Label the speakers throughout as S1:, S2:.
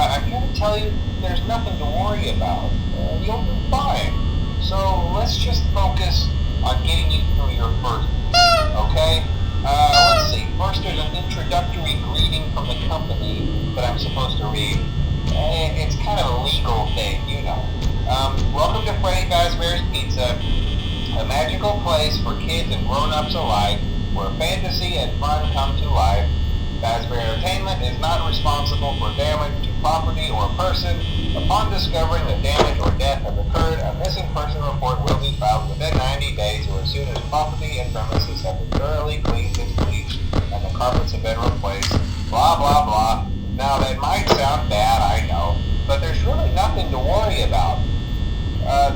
S1: But I'm here to tell you there's nothing to worry about. You'll be fine. So let's just focus on getting you through your first week, okay? Let's see. First, there's an introductory greeting from the company that I'm supposed to read. It's kind of a legal thing, you know. Welcome to Freddy Fazbear's Pizza, a magical place for kids and grown-ups alike, where fantasy and fun come to life. Fazbear Entertainment is not responsible for damage to property or person. Upon discovering that damage or death has occurred, a missing person report will be filed within 90 days or as soon as property and premises have been thoroughly cleaned and bleached and the carpets have been replaced. Blah, blah, blah. Now, that might sound bad, I know, but there's really nothing to worry about.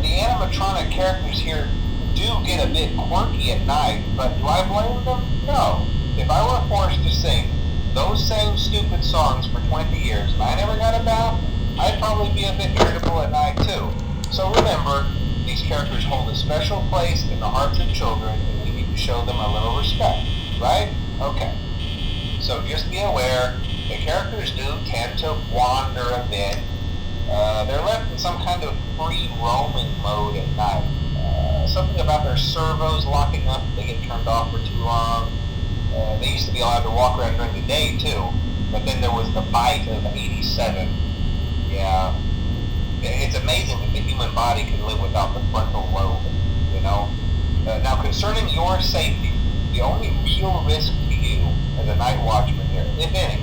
S1: The animatronic characters here do get a bit quirky at night, but do I blame them? No. If I were forced to sing those same stupid songs for 20 years and I never got a bath, I'd probably be a bit irritable at night too. So remember, these characters hold a special place in the hearts of children and we need to show them a little respect, right? Okay. So just be aware, the characters do tend to wander a bit. They're left in some kind of free roaming mode at night. Something about their servos locking up if they get turned off for too long. They used to be allowed to walk around during the day too, but then there was the bite of 87. Yeah, it's amazing that the human body can live without the frontal lobe, you know. Now concerning your safety, the only real risk to you as a night watchman here, if any,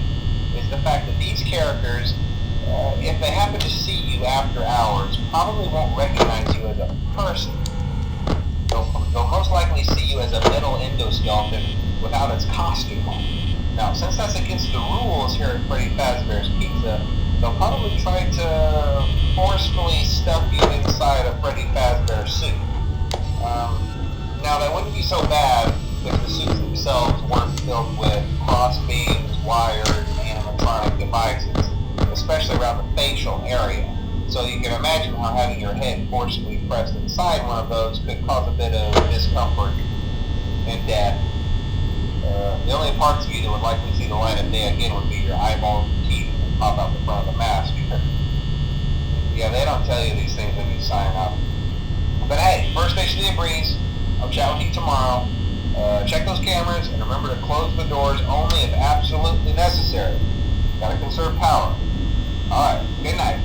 S1: is the fact that these characters, if they happen to see you after hours, probably won't recognize you as a person. They'll most likely see you as a metal endoskeleton without its costume on. Now, since that's against the rules here at Freddy Fazbear's Pizza, they'll probably try to forcefully stuff you inside a Freddy Fazbear suit. Now, that wouldn't be so bad if the suits themselves weren't filled with cross beams, wires, and animatronic devices, especially around the facial area. So you can imagine how having your head forcibly pressed inside one of those could cause a bit of discomfort and death. The only parts of you that would likely see the light of day again would be your eyeballs and teeth that pop out the front of the mask. Yeah, they don't tell you these things when you sign up. But hey, first station of the breeze. I'll chat with you tomorrow. Check those cameras and remember to close the doors only if absolutely necessary. Gotta conserve power. Alright, good night.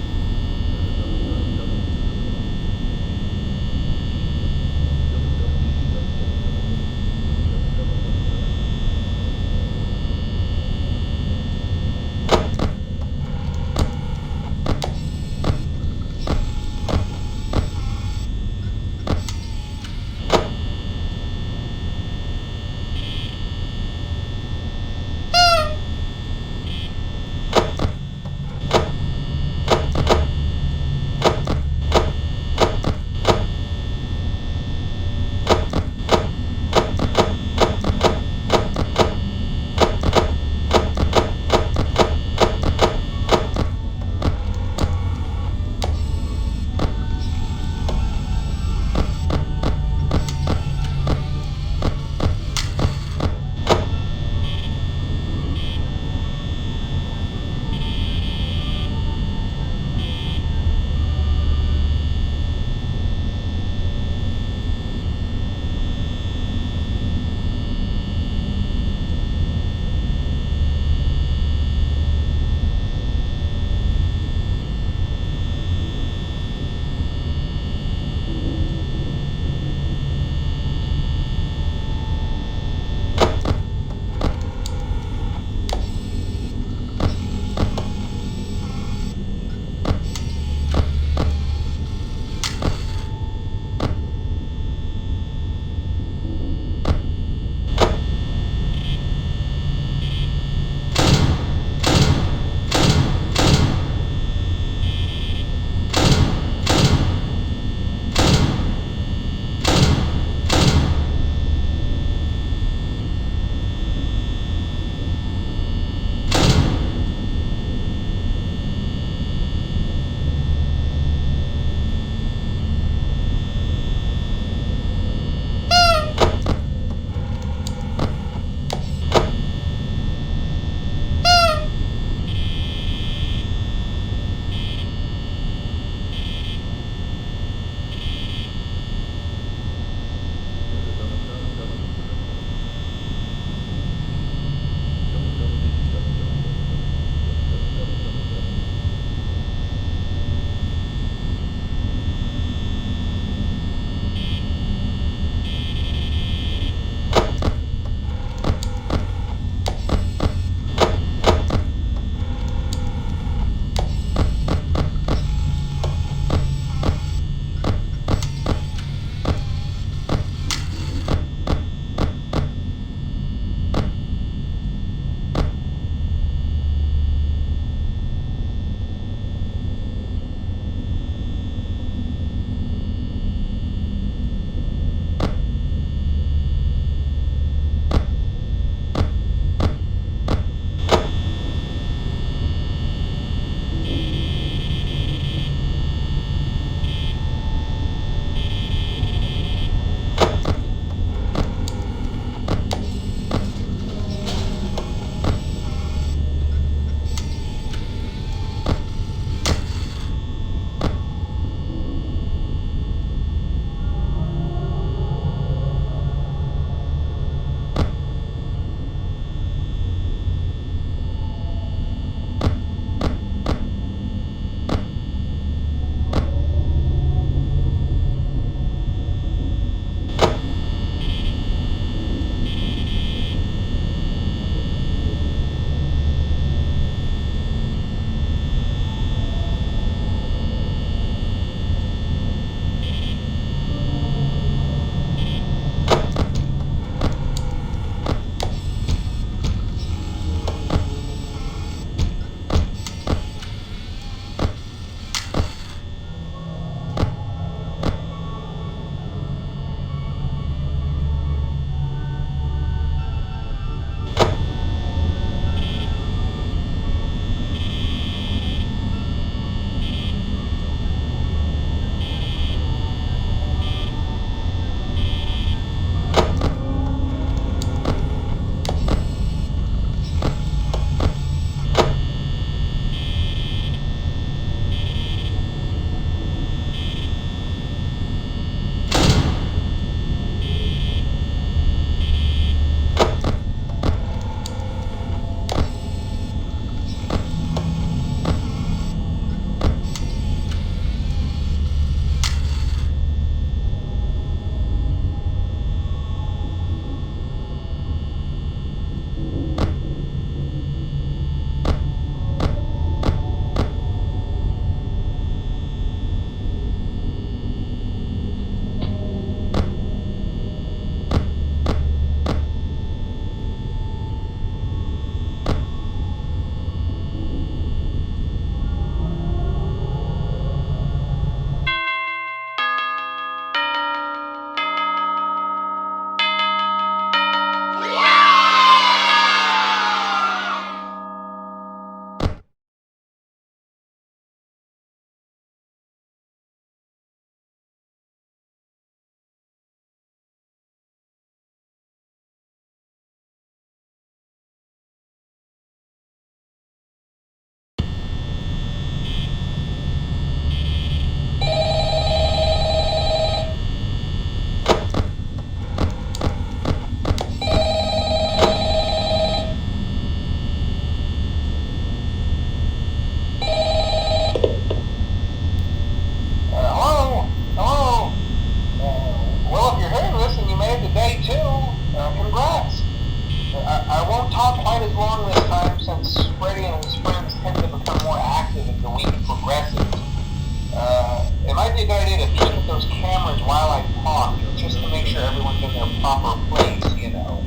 S1: while I talk, just to make sure everyone's in their proper place, you know.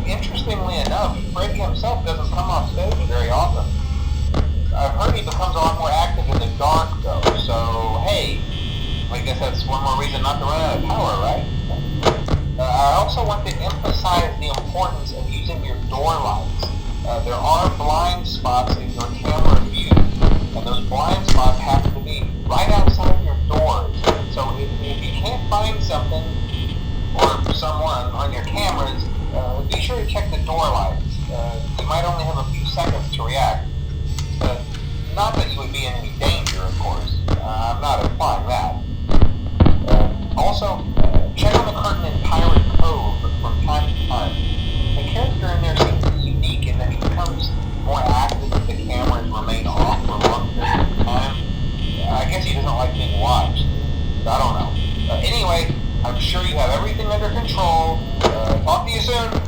S1: Interestingly enough, Freddy himself doesn't come off stage very often. I've heard he becomes a lot more active in the dark, though, so hey, I guess that's one more reason not to run out of power, right? I also want to emphasize the importance of using your door lights. There are blind spots in your camera view, and those blind spots happen to be right outside your doors. So if you can't find something or someone on your cameras, be sure to check the door lights. You might only have a few seconds to react. Not that you would be in any danger, of course. I'm not implying that. Also, check on the curtain in Pirate Cove from time to time. The character in there seems to be unique in that he becomes more active if the cameras remain off for long periods of time. I guess he doesn't like being watched. I don't know. Anyway, I'm sure you have everything under control. Talk to you soon.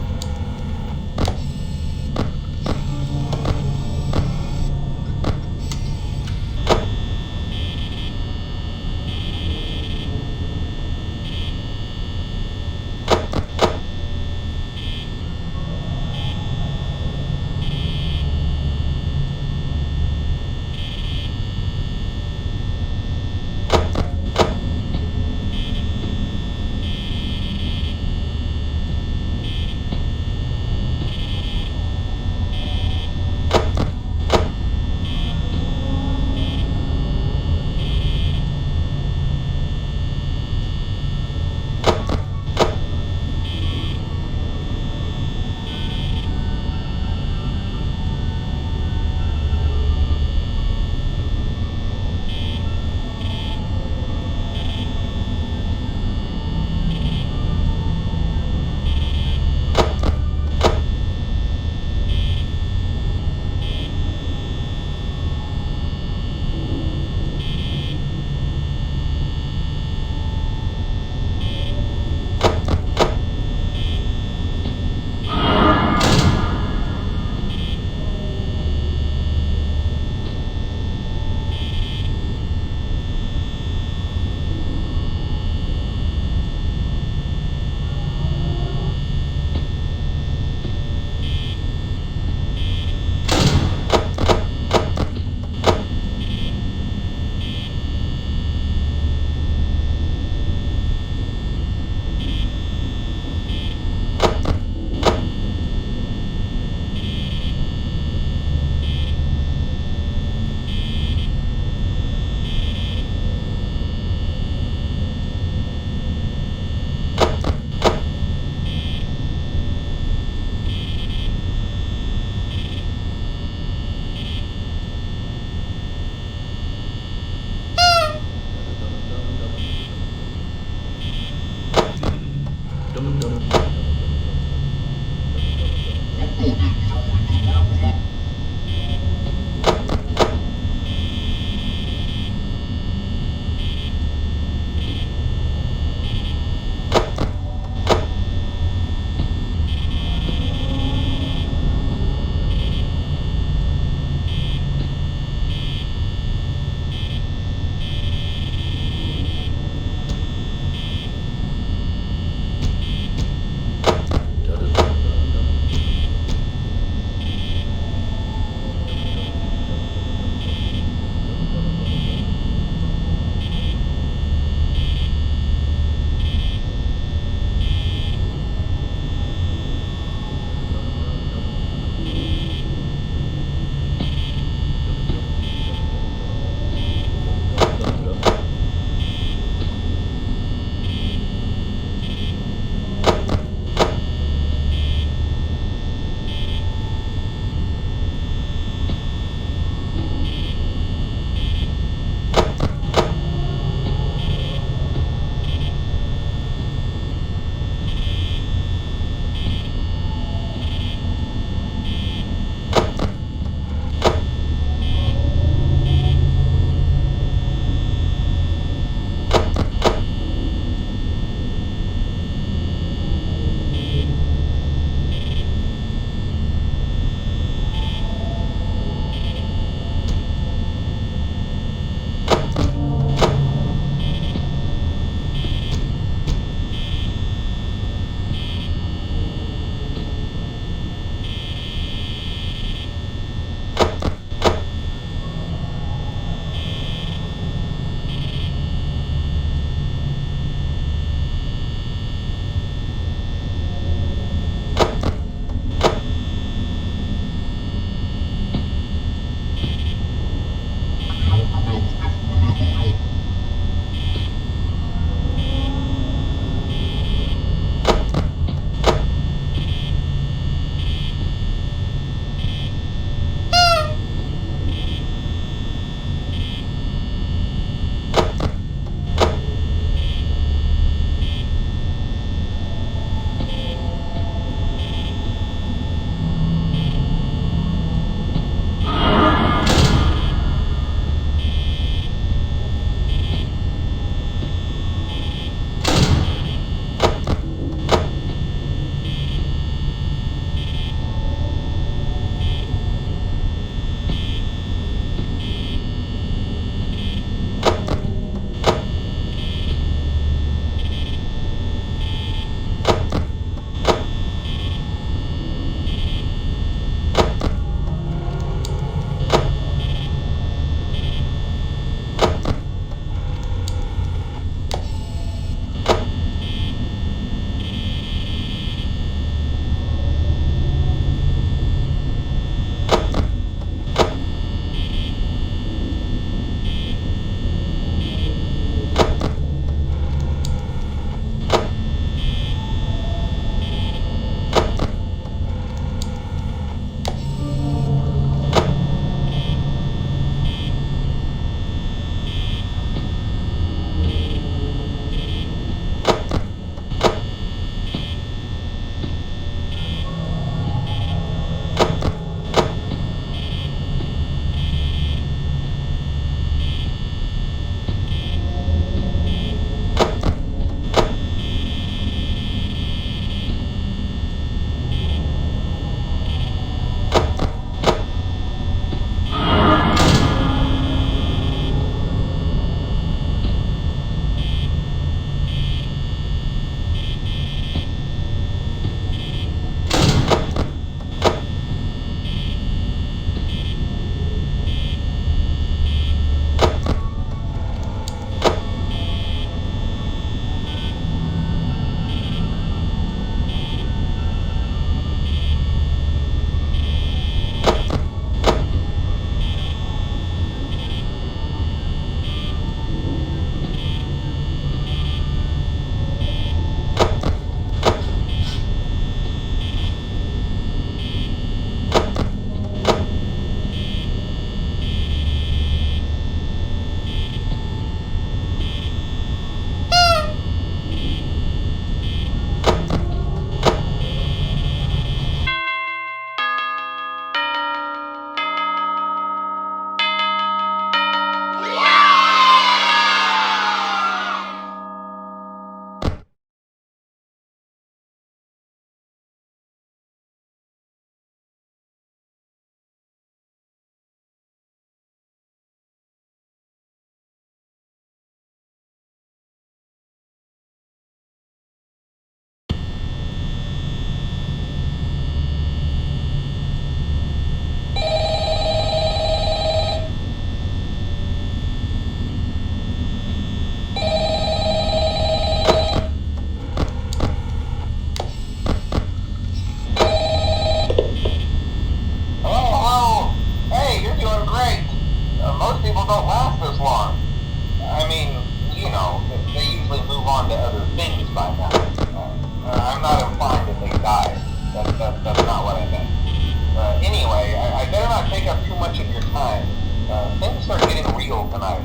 S1: tonight.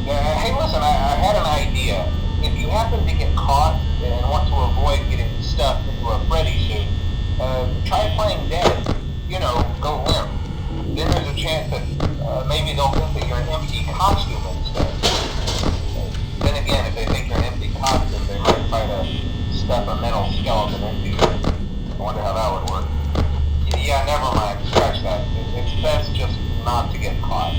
S1: Hey, listen, I had an idea. If you happen to get caught and want to avoid getting stuffed into a Freddy suit, try playing dead. You know, go limp. Then there's a chance that maybe they'll think that you're an empty costume instead. Then again, if they think you're an empty costume, they might try to stuff a metal skeleton into you. I wonder how that would work. Yeah, never mind. Scratch that. It's best just not to get caught.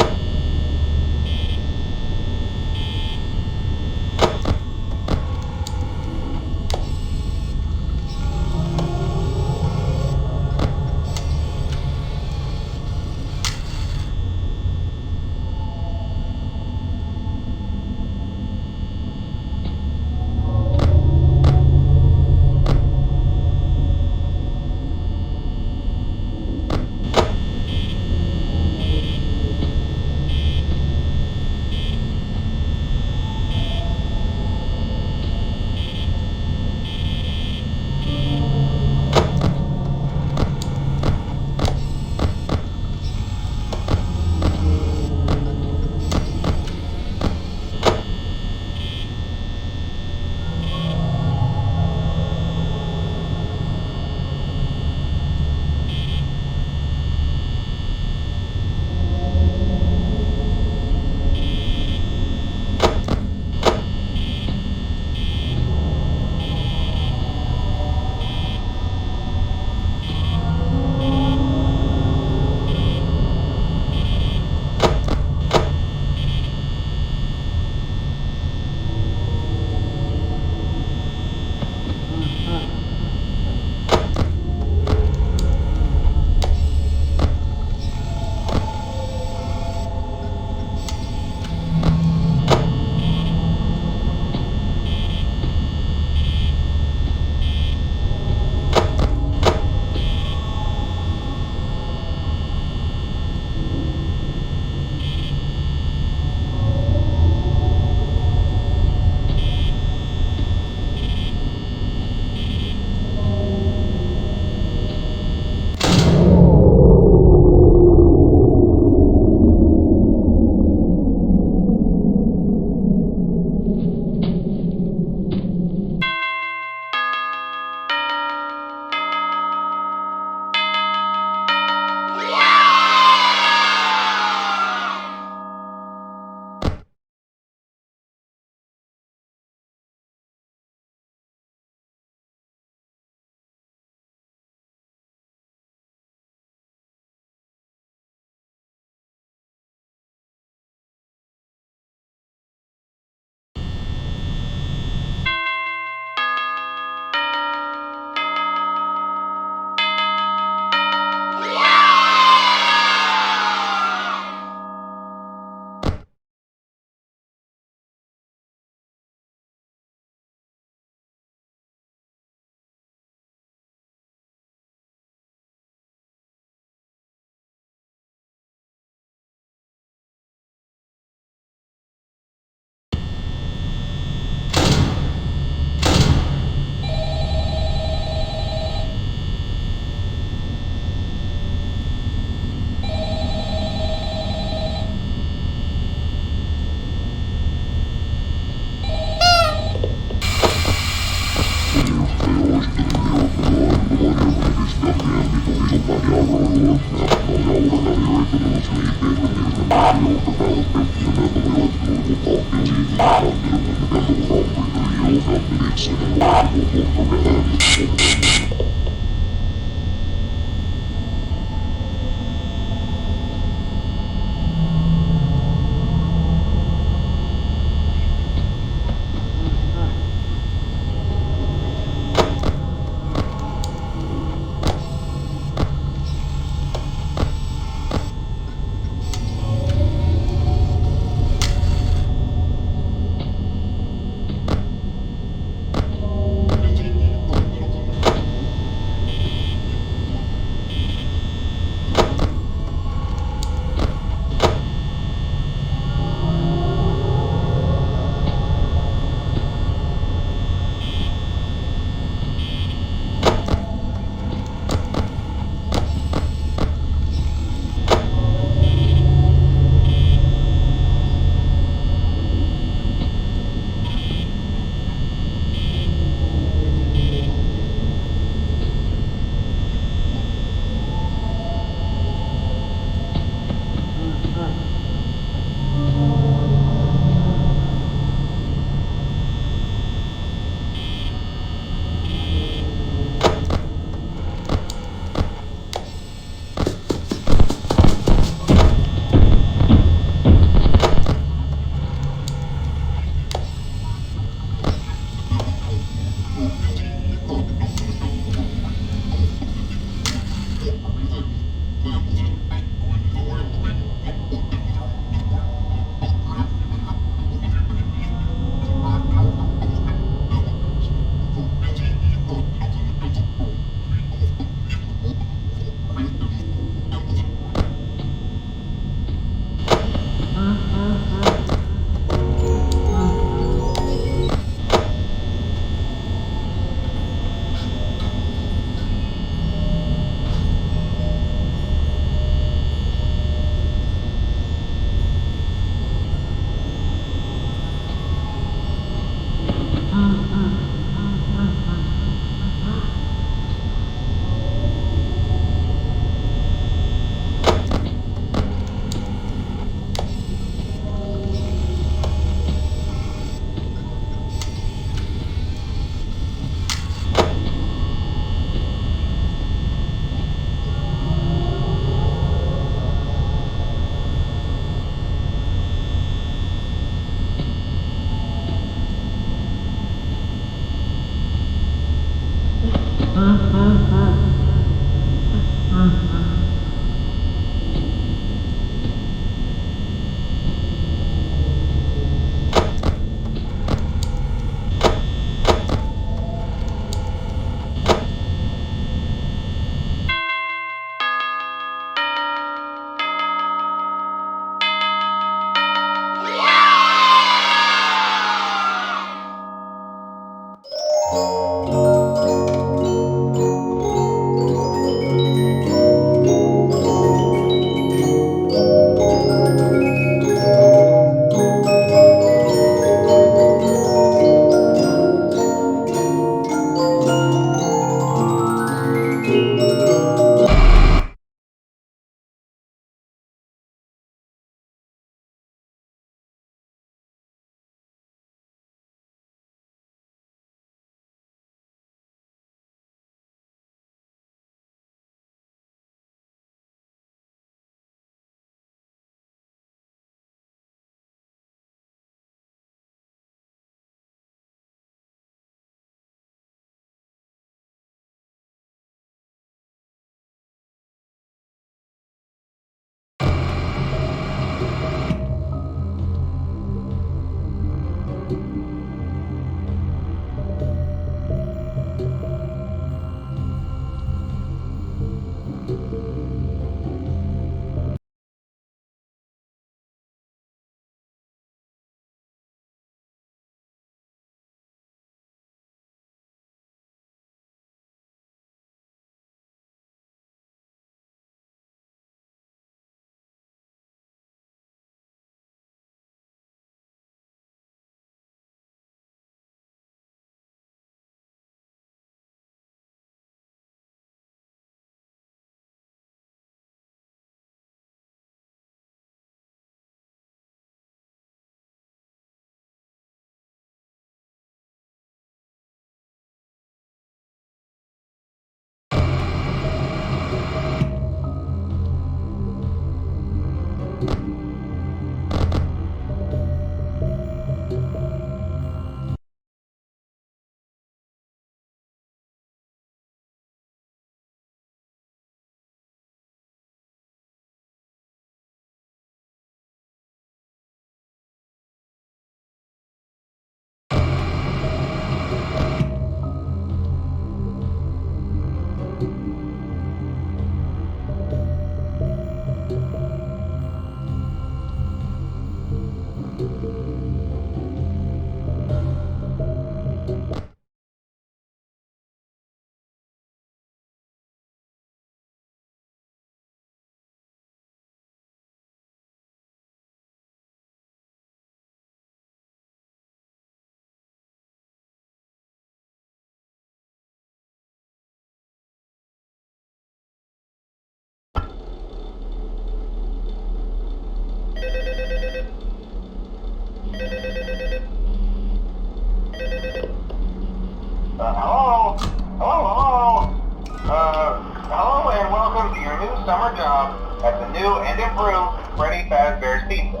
S1: welcome to your new summer job at the new and improved Freddy Fazbear's Pizza.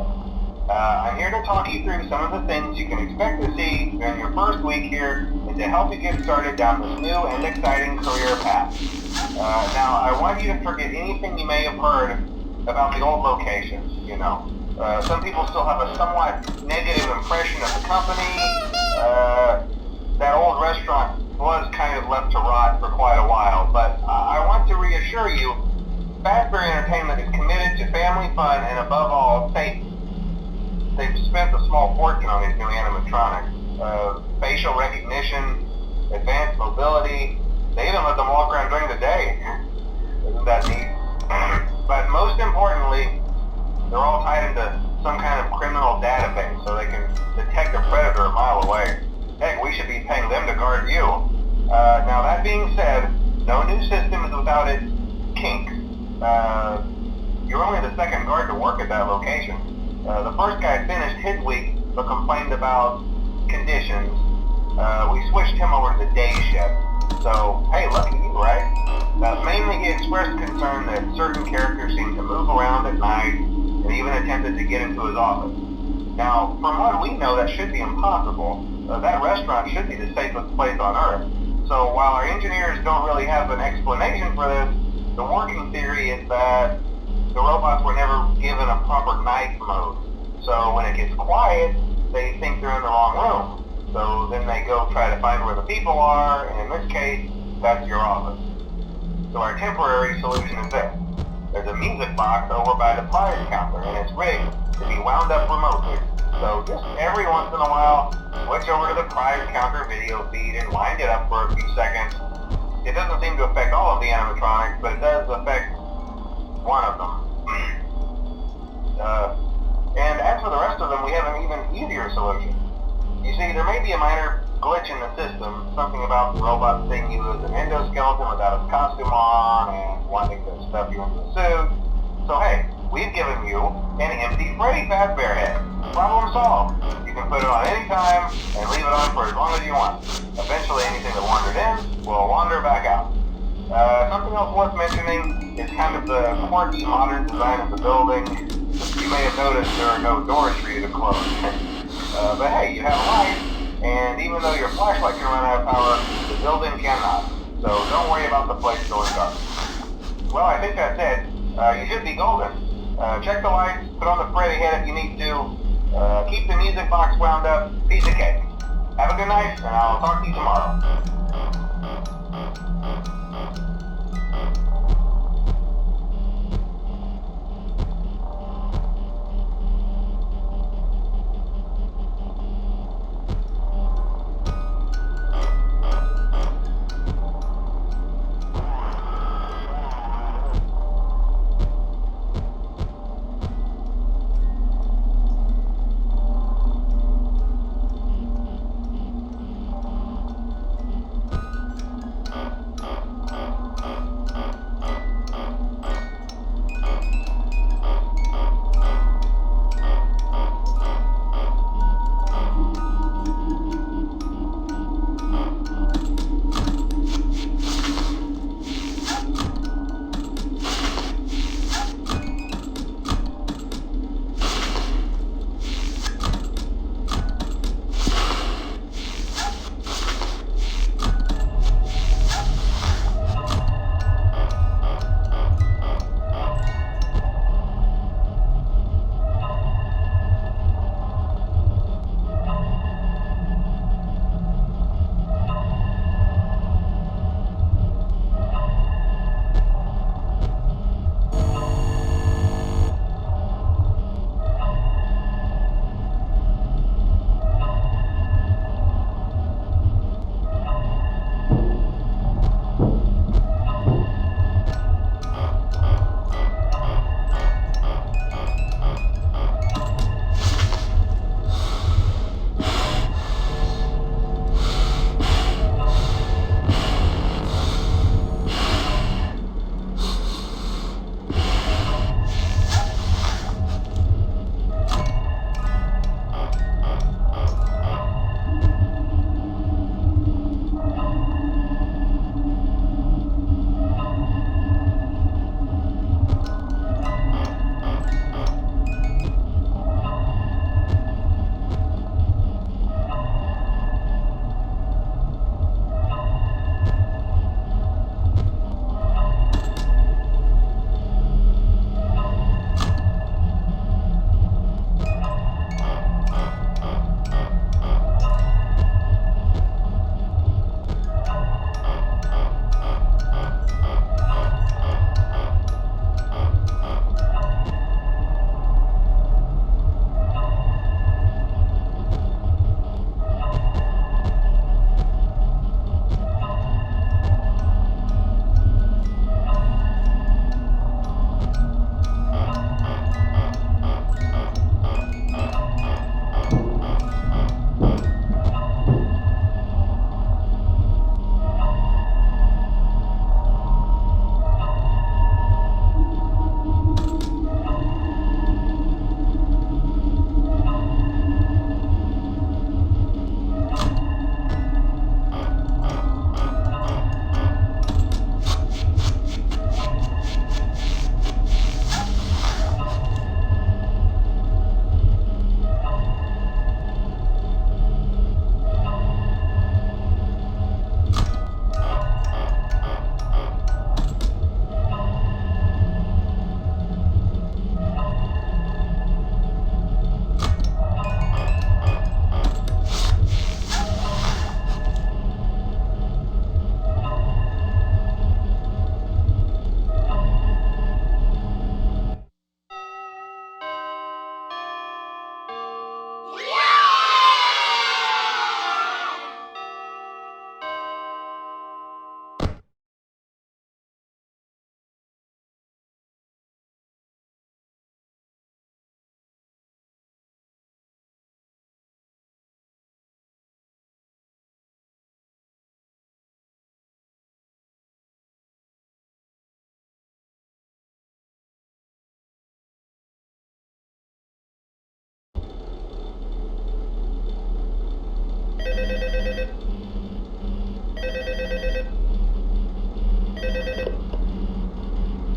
S1: I'm here to talk you through some of the things you can expect to see during your first week here and to help you get started down this new and exciting career path. Now, I want you to forget anything you may have heard about the old locations, some people still have a somewhat negative impression of the company. That old restaurant was kind of left to rot for quite a while, but I want to reassure you, Fazbear Entertainment is committed to family fun and above all, safety. They've spent a small fortune on these new animatronics. Facial recognition, advanced mobility, they even let them walk around during the day. Isn't that neat? But most importantly, they're all tied into some kind of criminal database so they can detect a predator a mile away. Heck, we should be paying them to guard you. Now that being said, no new system is without its kinks. You're only the second guard to work at that location. The first guy finished his week but complained about conditions. We switched him over to the day shift. So, hey, lucky you, right? Mainly he expressed concern that certain characters seemed to move around at night and even attempted to get into his office. Now, from what we know, that should be impossible. That restaurant should be the safest place on Earth. So while our engineers don't really have an explanation for this, the working theory is that the robots were never given a proper night mode. So when it gets quiet, they think they're in the wrong room. So then they go try to find where the people are, and in this case, that's your office. So our temporary solution is this. There's a music box over by the prize counter, and it's rigged to be wound up remotely. So just every once in a while, switch over to the prize counter video feed and wind it up for a few seconds. It doesn't seem to affect all of the animatronics, but it does affect one of them. And as for the rest of them, we have an even easier solution. You see, there may be a minor glitch in the system, something about the robot seeing you as an endoskeleton without its costume on and wanting to stuff you into a suit. So hey, we've given you an empty Freddy Fazbear head. Problem solved. You can put it on any time and leave it on for as long as you want. Eventually anything that wandered in will wander back out. Something else worth mentioning is kind of the quartz modern design of the building. You may have noticed there are no doors for you to close. But hey, you have light, and even though your flashlight can run out of power, the building cannot. So don't worry about the place going dark. Well, I think that's it. You should be golden. Check the lights, put on the Freddy head if you need to. Keep the music box wound up, piece of cake. Have a good night, and I'll talk to you tomorrow.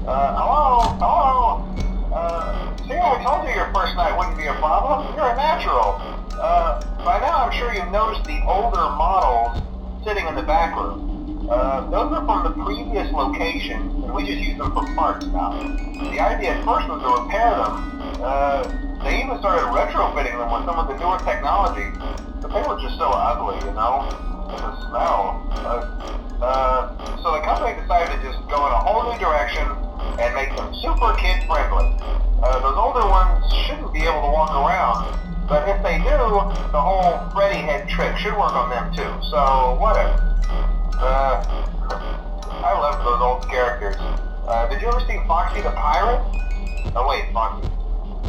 S1: Hello? Hello? See, I told you your first night wouldn't be a problem. You're a natural. By now I'm sure you've noticed the older models sitting in the back room. Those are from the previous location, and we just use them for parts now. The idea at first was to repair them. They even started retrofitting them with some of the newer technology, but they were just so ugly, you know? The smell. So the company decided to just go in a whole new direction and make them super kid-friendly. Those older ones shouldn't be able to walk around, but if they do, the whole Freddy head trick should work on them too, so whatever. I love those old characters. Did you ever see Foxy the Pirate? Oh wait, Foxy.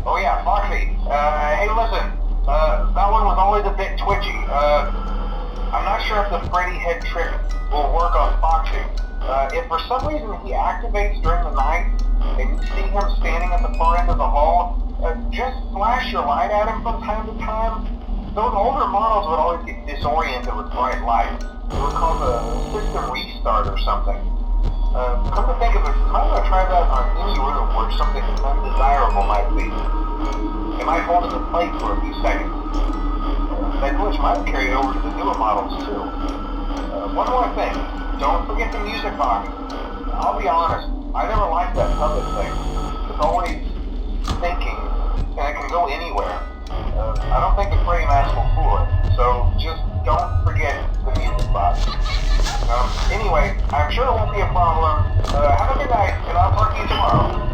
S1: Oh yeah, Foxy. Hey listen, that one was always a bit twitchy. I'm not sure if the Freddy head trick will work on Foxy. If for some reason he activates during the night, and you see him standing at the far end of the hall, just flash your light at him from time to time. Those older models would always get disoriented with bright lights. It was called a system restart or something. Come to think of it, you might want to try that on any room where something undesirable might be. It might hold it in place for a few seconds. That glitch might have carried over to the newer models too. One more thing, don't forget the music box. I'll be honest, I never liked that puppet thing. It's always thinking, and it can go anywhere. I don't think the Freddy mask will fool it, so just don't forget the music box. Anyway, I'm sure it won't be a problem. Have a good night, and I'll talk to you tomorrow.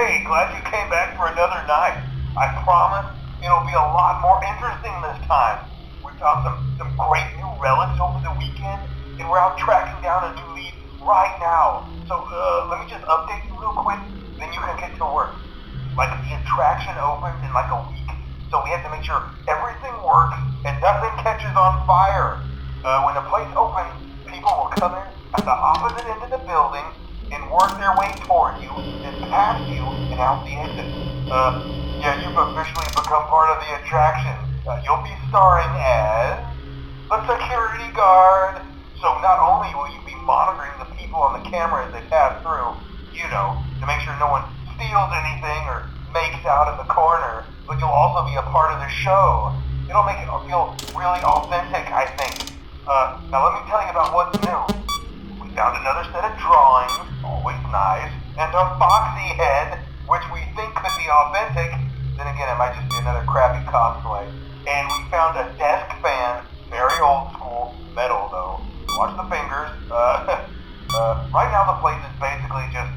S2: Hey, glad you came back for another night. I promise it'll be a lot more interesting this time. We found some great new relics over the weekend, and we're out tracking down a new lead right now. So let me just update you real quick, then you can get to work. Like the attraction opens in like a week, so we have to make sure everything works and nothing catches on fire. When the place opens, people will come in at the opposite end of the building and work their way toward you, then past you, and out the exit. Yeah, you've officially become part of the attraction. You'll be starring as a security guard. So not only will you be monitoring the people on the camera as they pass through, to make sure no one steals anything or makes out in the corner, but you'll also be a part of the show. It'll make it feel really authentic, I think. Now let me tell you about what's new. We found another set of drawings, always nice, and a foxy head, which we think could be authentic. Then again, it might just be another crappy cosplay. And we found a desk fan, very old school, metal though. Watch the fingers. Right now the place is basically just,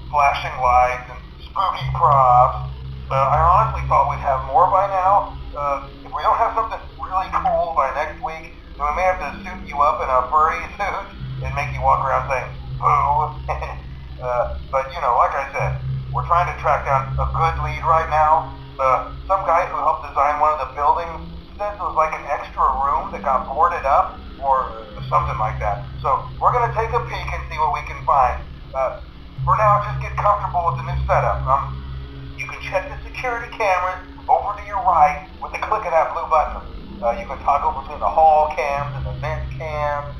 S2: flashing lights and spooky props. I honestly thought we'd have more by now. If we don't have something really cool by next week, then we may have to suit you up in a furry suit and make you walk around saying, boo. But, like I said, we're trying to track down a good lead right now. Some guy who helped design one of the buildings says it was like an extra room that got boarded up, or something like that. So we're going to take a peek and see what we can find. For now, just get comfortable with the new setup. You can check the security cameras over to your right with the click of that blue button. You can toggle between the hall cams and the vent cams.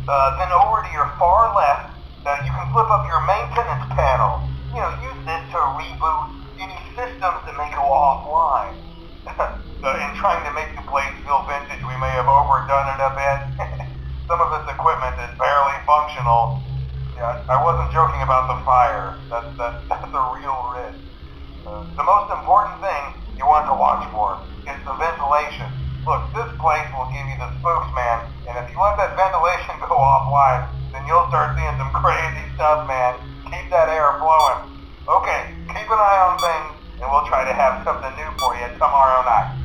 S2: Then over to your far left, you can flip up your maintenance panel. Use this to reboot any systems that may go offline. In trying to make the place feel vintage, we may have overdone it a bit. Some of this equipment is barely functional. Yeah, I wasn't joking about the fire. That's a real risk. The most important thing you want to watch for is the ventilation. Look, this place will give you the spooks, man, and if you let that ventilation go offline, then you'll start seeing some crazy stuff, man. Keep that air flowing. Okay, keep an eye on things, and we'll try to have something new for you tomorrow night.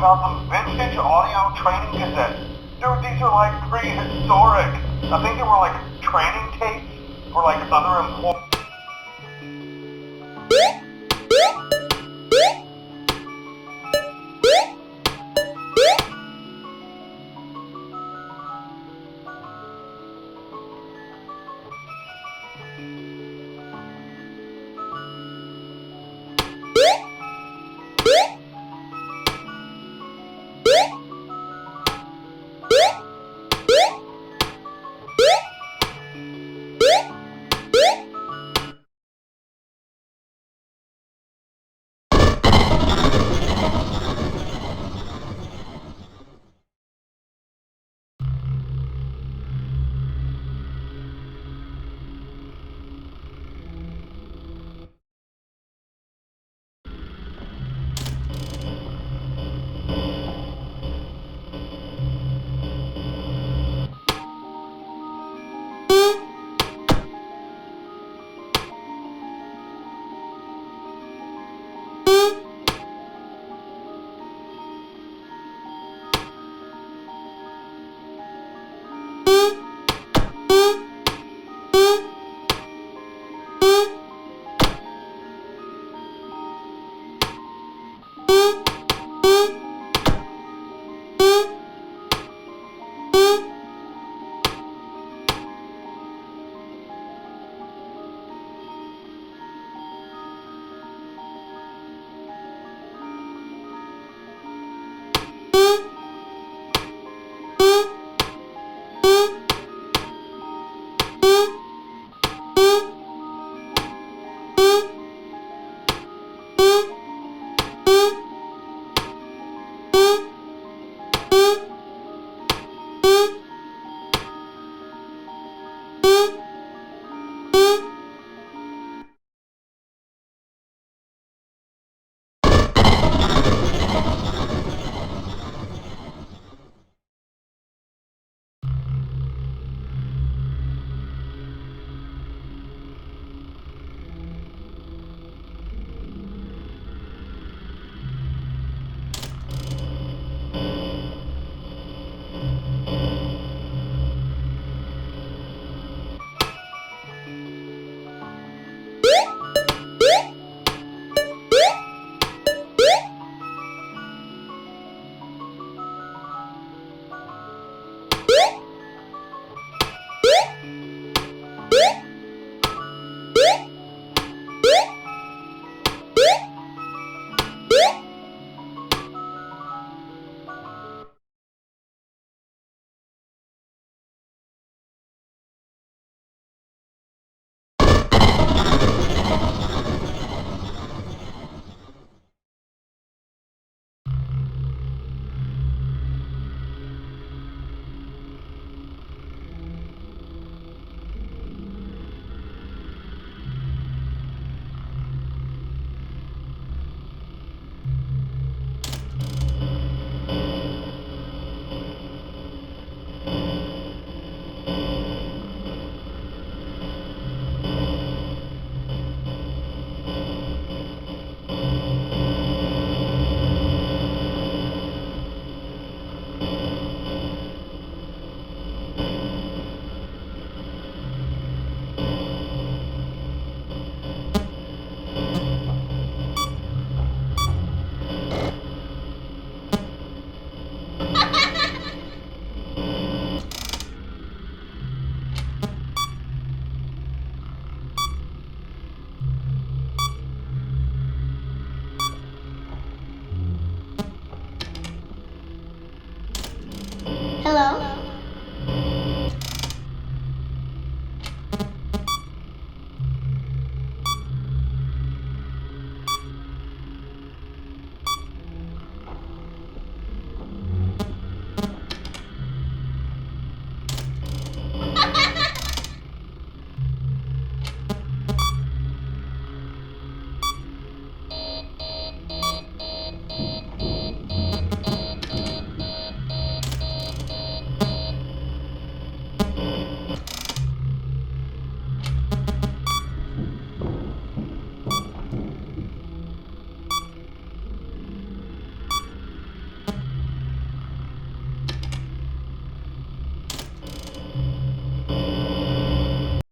S2: found some vintage audio training cassettes. Dude, these are like prehistoric. I think they were like training tapes for like other employees.